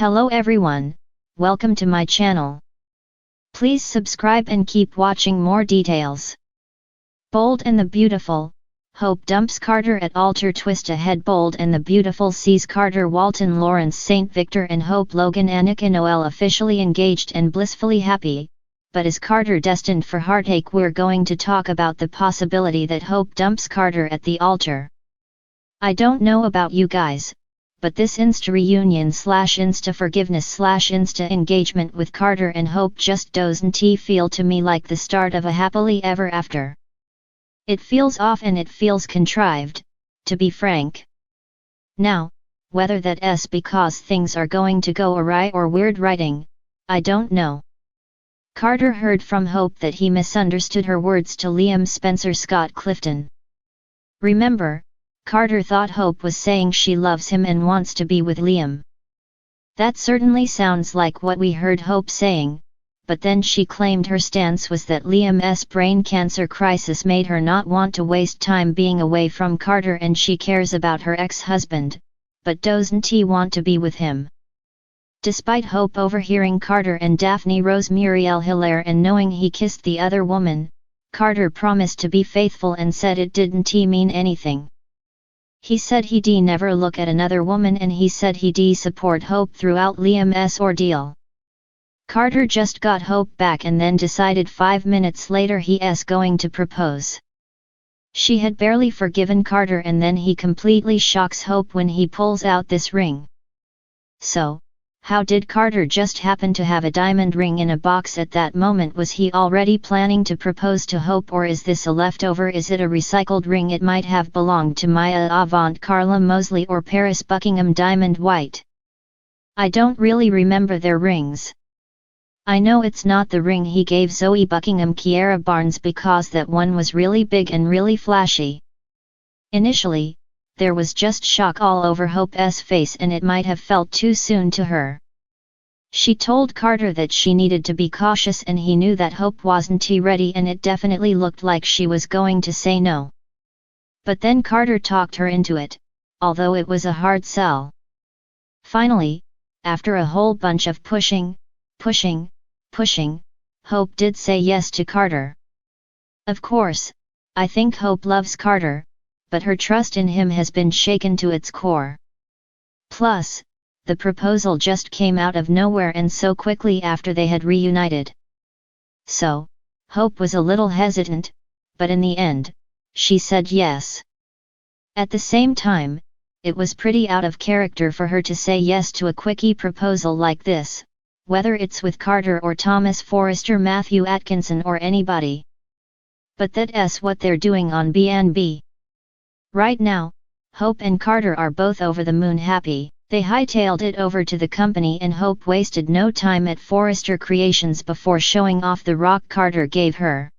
Hello everyone, welcome to my channel. Please subscribe and keep watching more details. Bold and the Beautiful, Hope dumps Carter at altar. Twist ahead. Bold and the Beautiful sees Carter Walton Lawrence St. Victor and Hope Logan Annika Noel officially engaged and blissfully happy, but is Carter destined for heartache? We're going to talk about the possibility that Hope dumps Carter at the altar. I don't know about you guys, but this Insta reunion / Insta forgiveness / Insta engagement with Carter and Hope just doesn't feel to me like the start of a happily ever after. It feels off and it feels contrived, to be frank. Now, whether that's because things are going to go awry or weird writing, I don't know. Carter heard from Hope that he misunderstood her words to Liam Spencer Scott Clifton. Remember, Carter thought Hope was saying she loves him and wants to be with Liam. That certainly sounds like what we heard Hope saying, but then she claimed her stance was that Liam's brain cancer crisis made her not want to waste time being away from Carter and she cares about her ex-husband, but doesn't want to be with him. Despite Hope overhearing Carter and Daphne Rose Muriel Hilaire and knowing he kissed the other woman, Carter promised to be faithful and said it didn't mean anything. He said he'd never look at another woman and he said he'd support Hope throughout Liam's ordeal. Carter just got Hope back and then decided 5 minutes later he's going to propose. She had barely forgiven Carter and then he completely shocks Hope when he pulls out this ring. So, how did Carter just happen to have a diamond ring in a box at that moment? Was he already planning to propose to Hope, or is this a leftover? Is it a recycled ring? It might have belonged to Maya Avant, Carla Mosley or Paris Buckingham Diamond White. I don't really remember their rings. I know it's not the ring he gave Zoe Buckingham Kiara Barnes because that one was really big and really flashy. Initially, there was just shock all over Hope's face and it might have felt too soon to her. She told Carter that she needed to be cautious and he knew that Hope wasn't ready and it definitely looked like she was going to say no. But then Carter talked her into it, although it was a hard sell. Finally, after a whole bunch of pushing, Hope did say yes to Carter. Of course, I think Hope loves Carter, but her trust in him has been shaken to its core. Plus, the proposal just came out of nowhere and so quickly after they had reunited. So, Hope was a little hesitant, but in the end, she said yes. At the same time, it was pretty out of character for her to say yes to a quickie proposal like this, whether it's with Carter or Thomas Forrester, Matthew Atkinson or anybody. But that's what they're doing on B&B. Right now, Hope and Carter are both over the moon happy. They hightailed it over to the company and Hope wasted no time at Forrester Creations before showing off the rock Carter gave her.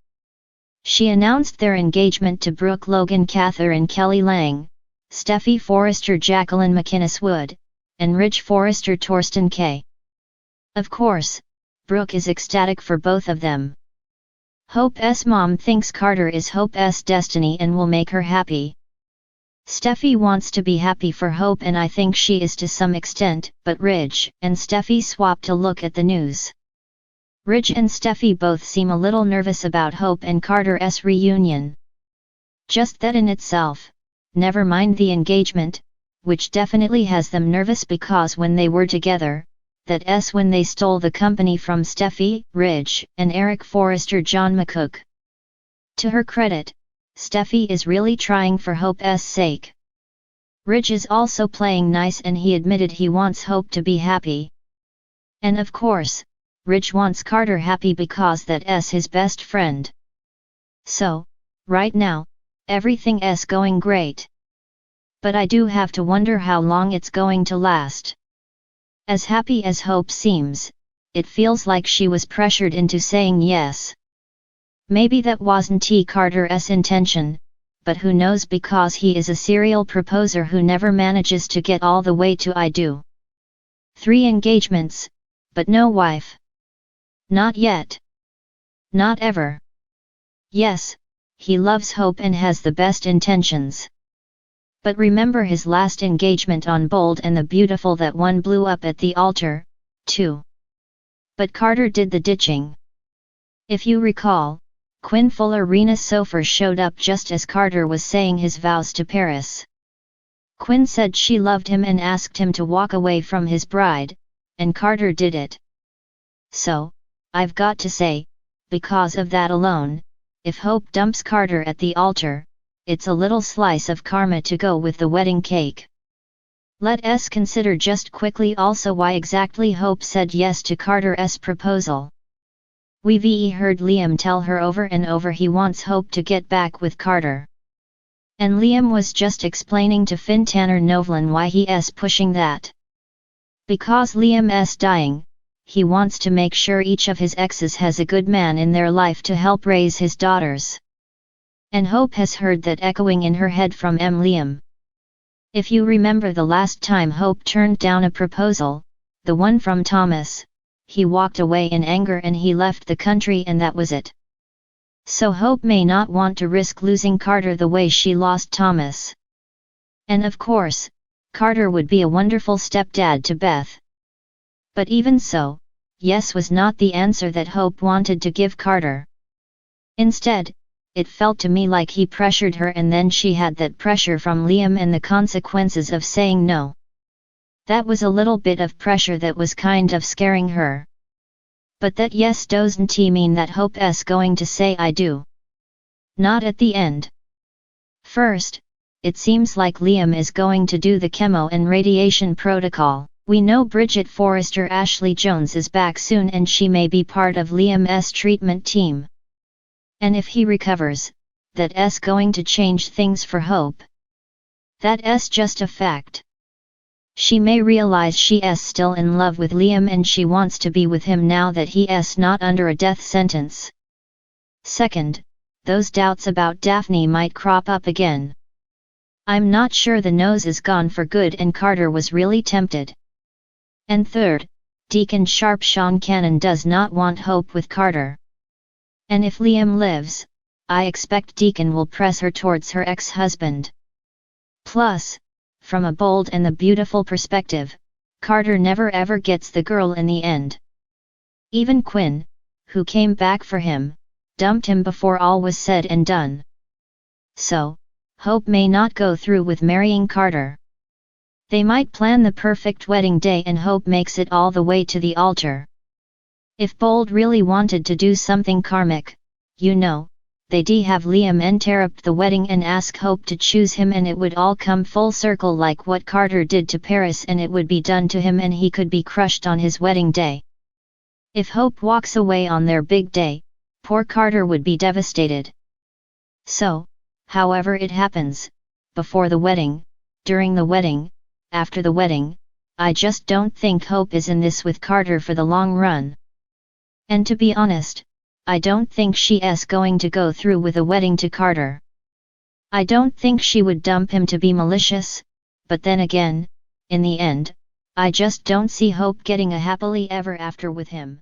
She announced their engagement to Brooke Logan Catherine Kelly Lang, Steffi Forrester Jacqueline McInnes Wood, and Ridge Forrester Torsten K. Of course, Brooke is ecstatic for both of them. Hope's mom thinks Carter is Hope's destiny and will make her happy. Steffi wants to be happy for Hope and I think she is to some extent, but Ridge and Steffi swapped a look at the news. Ridge and Steffi both seem a little nervous about Hope and Carter's reunion. Just that in itself, never mind the engagement, which definitely has them nervous because when they were together, that's when they stole the company from Steffi, Ridge, and Eric Forrester John McCook. To her credit, Steffi is really trying for Hope's sake. Ridge is also playing nice and he admitted he wants Hope to be happy. And of course, Ridge wants Carter happy because that's his best friend. So, right now, everything's going great. But I do have to wonder how long it's going to last. As happy as Hope seems, it feels like she was pressured into saying yes. Maybe that wasn't Carter's intention, but who knows because he is a serial proposer who never manages to get all the way to I do. 3 engagements, but no wife. Not yet. Not ever. Yes, he loves Hope and has the best intentions. But remember his last engagement on Bold and the Beautiful, that one blew up at the altar, too. But Carter did the ditching. If you recall, Quinn Fuller Rena Sofer showed up just as Carter was saying his vows to Paris. Quinn said she loved him and asked him to walk away from his bride, and Carter did it. So, I've got to say, because of that alone, if Hope dumps Carter at the altar, it's a little slice of karma to go with the wedding cake. Let us consider just quickly also why exactly Hope said yes to Carter's proposal. We've heard Liam tell her over and over he wants Hope to get back with Carter. And Liam was just explaining to Finn Tanner Novlan why he's pushing that. Because Liam's dying, he wants to make sure each of his exes has a good man in their life to help raise his daughters. And Hope has heard that echoing in her head from Liam. If you remember the last time Hope turned down a proposal, the one from Thomas, he walked away in anger and he left the country and that was it. So Hope may not want to risk losing Carter the way she lost Thomas. And of course, Carter would be a wonderful stepdad to Beth. But even so, yes was not the answer that Hope wanted to give Carter. Instead, it felt to me like he pressured her and then she had that pressure from Liam and the consequences of saying no. That was a little bit of pressure that was kind of scaring her. But that yes doesn't mean that Hope's going to say I do. Not at the end. First, it seems like Liam is going to do the chemo and radiation protocol. We know Bridget Forrester Ashley Jones is back soon and she may be part of Liam's treatment team. And if he recovers, that's going to change things for Hope. That's just a fact. She may realize she's still in love with Liam and she wants to be with him now that he's not under a death sentence. Second, those doubts about Daphne might crop up again. I'm not sure the nose is gone for good and Carter was really tempted. And third, Deacon Sharp Sean Cannon does not want Hope with Carter. And if Liam lives, I expect Deacon will press her towards her ex-husband. Plus, from a Bold and the Beautiful perspective, Carter never ever gets the girl in the end. Even Quinn, who came back for him, dumped him before all was said and done. So, Hope may not go through with marrying Carter. They might plan the perfect wedding day and Hope makes it all the way to the altar. If Bold really wanted to do something karmic, they'd have Liam interrupt the wedding and ask Hope to choose him and it would all come full circle like what Carter did to Paris and it would be done to him and he could be crushed on his wedding day. If Hope walks away on their big day, poor Carter would be devastated. So, however it happens, before the wedding, during the wedding, after the wedding, I just don't think Hope is in this with Carter for the long run. And to be honest, I don't think she's going to go through with a wedding to Carter. I don't think she would dump him to be malicious, but then again, in the end, I just don't see Hope getting a happily ever after with him.